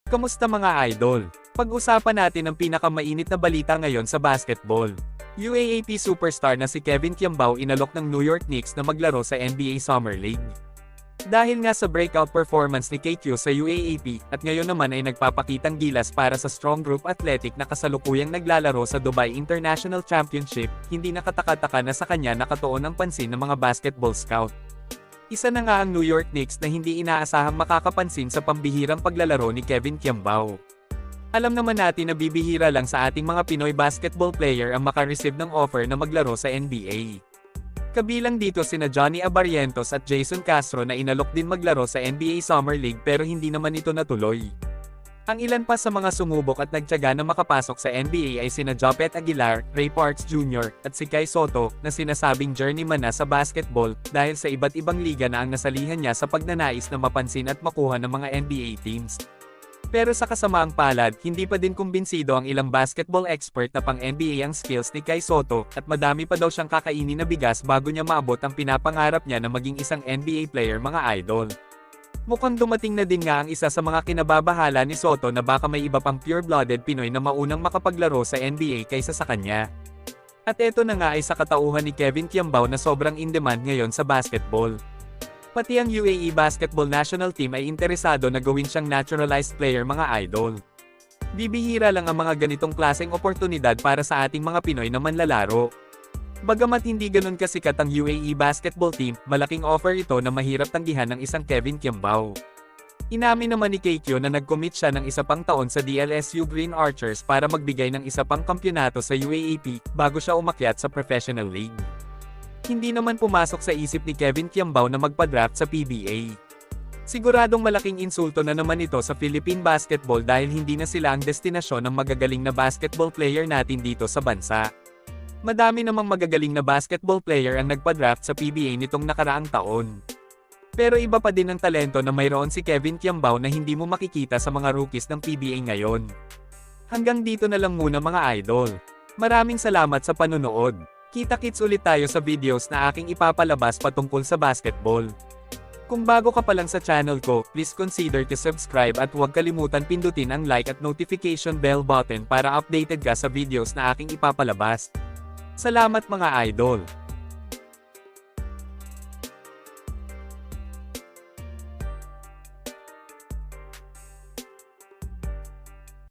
Kamusta mga idol? Pag-usapan natin ang pinakamainit na balita ngayon sa basketball. UAAP superstar na si Kevin Kiambao inalok ng New York Knicks na maglaro sa NBA Summer League. Dahil nga sa breakout performance ni KQ sa UAAP, at ngayon naman ay nagpapakitang gilas para sa Strong Group Athletic na kasalukuyang naglalaro sa Dubai International Championship, hindi nakataka-taka na sa kanya nakatuon ang pansin ng mga basketball scout. Isa na nga ang New York Knicks na hindi inaasahang makakapansin sa pambihirang paglalaro ni Kevin Kiambao. Alam naman natin na bibihira lang sa ating mga Pinoy basketball player ang makareceive ng offer na maglaro sa NBA. Kabilang dito sina Johnny Abarrientos at Jason Castro na inalok din maglaro sa NBA Summer League pero hindi naman ito natuloy. Ang ilan pa sa mga sumubok at nagtiyaga na makapasok sa NBA ay sina Jopet Aguilar, Ray Parks Jr., at si Kai Sotto, na sinasabing journeyman na sa basketball dahil sa iba't ibang liga na ang nasalihan niya sa pagnanais na mapansin at makuha ng mga NBA teams. Pero sa kasamaang palad, hindi pa din kumbinsido ang ilang basketball expert na pang-NBA ang skills ni Kai Sotto, at madami pa daw siyang kakainin na bigas bago niya maabot ang pinapangarap niya na maging isang NBA player mga idol. Mukhang dumating na din nga ang isa sa mga kinababahala ni Sotto na baka may iba pang pure-blooded Pinoy na maunang makapaglaro sa NBA kaysa sa kanya. At eto na nga ay sa katauhan ni Kevin Kiambao na sobrang in-demand ngayon sa basketball. Pati ang UAE Basketball National Team ay interesado na gawin siyang naturalized player mga idol. Bibihira lang ang mga ganitong klaseng oportunidad para sa ating mga Pinoy na manlalaro. Bagamat hindi ganun kasikat ang UAE basketball team, malaking offer ito na mahirap tanggihan ng isang Kevin Kiambao. Inamin naman ni KQ na nag-commit siya ng isa pang taon sa DLSU Green Archers para magbigay ng isa pang kampyonato sa UAAP bago siya umakyat sa professional league. Hindi naman pumasok sa isip ni Kevin Kiambao na magpa-draft sa PBA. Siguradong malaking insulto na naman ito sa Philippine basketball dahil hindi na sila ang destinasyon ng magagaling na basketball player natin dito sa bansa. Madami namang magagaling na basketball player ang nagpa-draft sa PBA nitong nakaraang taon. Pero iba pa din ang talento na mayroon si Kevin Kiambao na hindi mo makikita sa mga rookies ng PBA ngayon. Hanggang dito na lang muna mga idol. Maraming salamat sa panonood. Kita-kits ulit tayo sa videos na aking ipapalabas patungkol sa basketball. Kung bago ka pa lang sa channel ko, please consider to subscribe at huwag kalimutan pindutin ang like at notification bell button para updated ka sa videos na aking ipapalabas. Salamat mga idol!